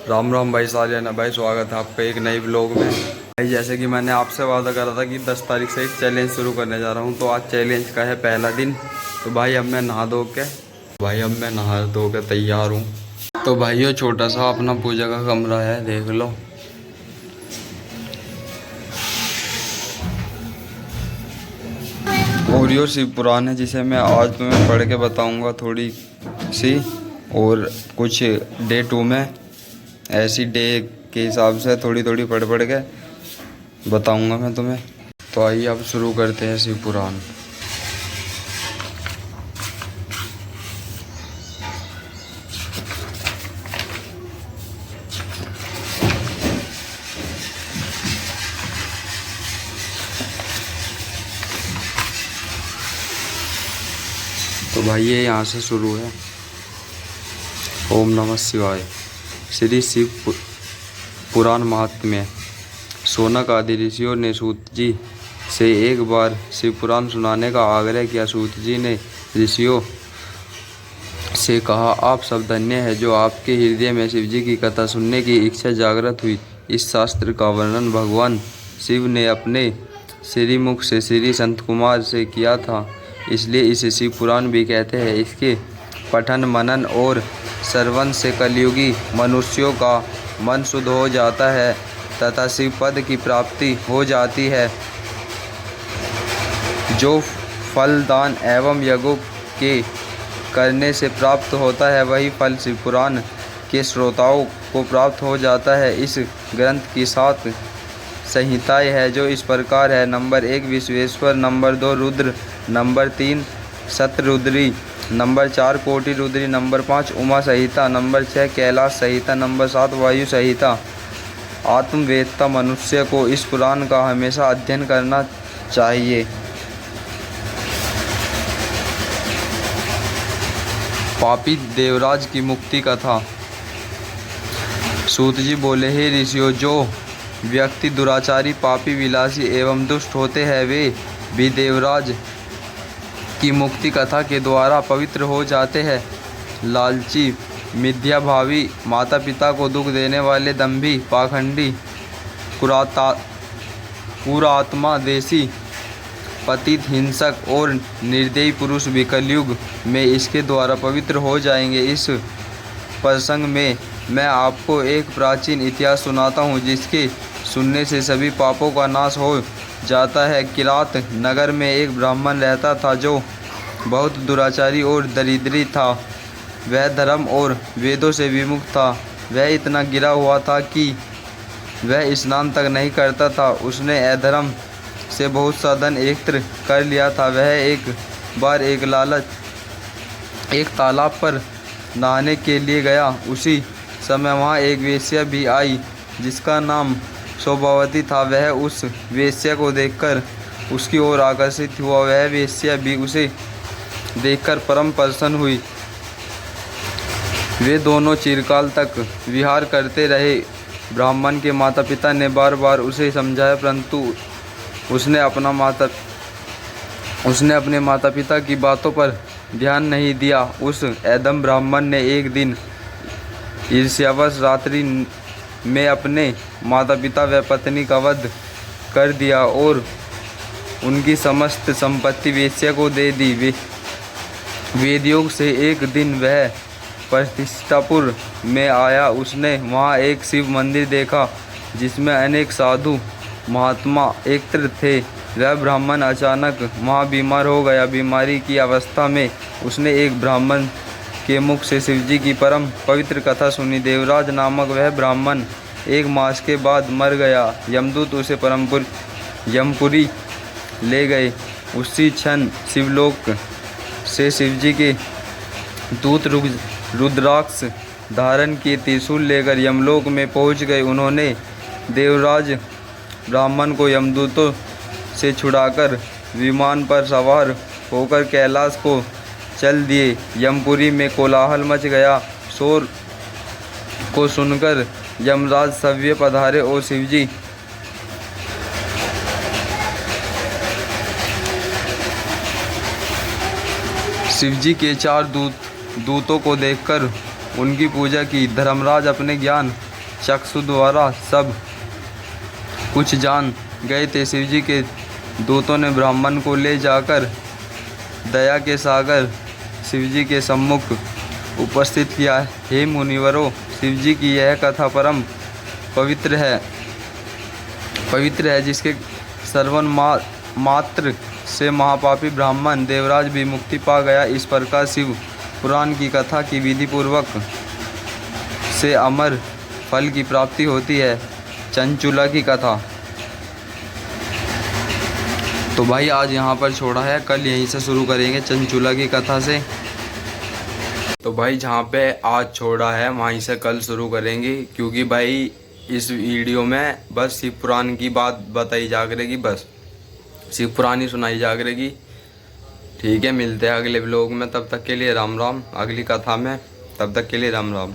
राम राम भाई सालियाना भाई, स्वागत है आपका एक नई ब्लॉग में। भाई जैसे कि मैंने आपसे वादा करा था कि 10 तारीख से एक चैलेंज शुरू करने जा रहा हूँ, तो आज चैलेंज का है पहला दिन। तो भाई अब मैं नहा धो के तैयार हूँ। तो भाई ये छोटा सा अपना पूजा का कमरा है, देख लो। और यो शिव पुराण है जिसे मैं आज तुम्हें पढ़ के बताऊँगा थोड़ी सी। और कुछ डे 2 में ऐसी डे के हिसाब से थोड़ी थोड़ी पढ़ पढ़ के बताऊंगा मैं तुम्हें। तो आइए अब शुरू करते हैं शिव पुराण। तो भाई ये यहाँ से शुरू है। ओम नमः शिवाय। श्री शिव पुराण महात्म्य। शौनक आदि ऋषियों ने सूत जी से एक बार शिव पुराण सुनाने का आग्रह किया। सूत जी ने ऋषियों से कहा, आप सब धन्य है जो आपके हृदय में शिव जी की कथा सुनने की इच्छा जागृत हुई। इस शास्त्र का वर्णन भगवान शिव ने अपने श्रीमुख से श्री संत कुमार से किया था, इसलिए इसे शिव पुराण भी कहते हैं। इसके पठन मनन और श्रवण से कलयुगी मनुष्यों का मन शुद्ध हो जाता है तथा शिव पद की प्राप्ति हो जाती है। जो फल दान एवं यज्ञों के करने से प्राप्त होता है, वही फल शिव पुराण के श्रोताओं को प्राप्त हो जाता है। इस ग्रंथ की 7 संहिताएं हैं जो इस प्रकार है। Number 1 Vishweshwar, number 2 Rudra, number 3 Shatarudri, number 4 Koti Rudri, number 5 Uma Samhita, number 6 Kailash Samhita, number 7 Vayu संहिता। आत्मवेत्ता मनुष्य को इस पुराण का हमेशा अध्ययन करना चाहिए। पापी देवराज की मुक्ति कथा। सूत जी बोले, हे ऋषियों, जो व्यक्ति दुराचारी, पापी, विलासी एवं दुष्ट होते हैं, वे भी देवराज की मुक्ति कथा के द्वारा पवित्र हो जाते हैं। लालची, मिथ्याभावी, माता पिता को दुख देने वाले, दंभी, पाखंडी, पुरात्मा, देशी, पतित, हिंसक और निर्दयी पुरुष भी कलयुग में इसके द्वारा पवित्र हो जाएंगे। इस प्रसंग में मैं आपको एक प्राचीन इतिहास सुनाता हूँ जिसके सुनने से सभी पापों का नाश हो जाता है। किरात नगर में एक ब्राह्मण रहता था जो बहुत दुराचारी और दरिद्री था। वह धर्म और वेदों से विमुख था। वह इतना गिरा हुआ था कि वह स्नान तक नहीं करता था। उसने अधर्म से बहुत सा धन एकत्र कर लिया था। वह एक बार एक तालाब पर नहाने के लिए गया। उसी समय वहाँ एक वेश्या भी आई जिसका नाम शोभावती था। वह उस वेश्या को देखकर उसकी ओर आकर्षित हुआ। वह वेश्या भी उसे देखकर परम प्रसन्न हुई। वे दोनों चिरकाल तक विहार करते रहे। ब्राह्मण के माता पिता ने बार बार उसे समझाया, परंतु उसने अपने माता पिता की बातों पर ध्यान नहीं दिया। उस एदम ब्राह्मण ने एक दिन ईर्ष्यावश रात्रि में अपने माता पिता व पत्नी का वध कर दिया और उनकी समस्त संपत्ति वेश्या को दे दी। वेदयोग से एक दिन वह प्रतिष्ठापुर में आया। उसने वहाँ एक शिव मंदिर देखा जिसमें अनेक साधु महात्मा एकत्र थे। वह ब्राह्मण अचानक वहाँ बीमार हो गया। बीमारी की अवस्था में उसने एक ब्राह्मण के मुख से शिवजी की परम पवित्र कथा सुनी। देवराज नामक वह ब्राह्मण 1 मास के बाद मर गया। यमदूत उसे यमपुरी ले गए। उसी क्षण शिवलोक से शिवजी के दूत रुद्राक्ष धारण किए त्रिशूल लेकर यमलोक में पहुंच गए। उन्होंने देवराज ब्राह्मण को यमदूतों से छुड़ाकर विमान पर सवार होकर कैलाश को चल दिए। यमपुरी में कोलाहल मच गया। शोर को सुनकर यमराज सव्य पधारे और शिवजी शिवजी के 4 दूतों को देखकर उनकी पूजा की। धर्मराज अपने ज्ञान चक्षु द्वारा सब कुछ जान गए थे। शिवजी के दूतों ने ब्राह्मण को ले जाकर दया के सागर शिवजी के सम्मुख उपस्थित किया। हे मुनिवरों, शिवजी की यह कथा परम पवित्र है, जिसके श्रवण मात्र से महापापी ब्राह्मण देवराज भी मुक्ति पा गया। इस प्रकार शिव पुराण की कथा की विधि पूर्वक से अमर फल की प्राप्ति होती है। चंचुला की कथा। तो भाई आज यहाँ पर छोड़ा है, कल यहीं से शुरू करेंगे चंचुला की कथा से। तो भाई जहाँ पे आज छोड़ा है वहीं से कल शुरू करेंगे, क्योंकि भाई इस वीडियो में बस शिव पुराण की बात बताई जा करेगी, बस शिव पुराण ही सुनाई जा करेगी। ठीक है, मिलते हैं अगले व्लॉग में, तब तक के लिए राम राम। अगली कथा में, तब तक के लिए राम राम।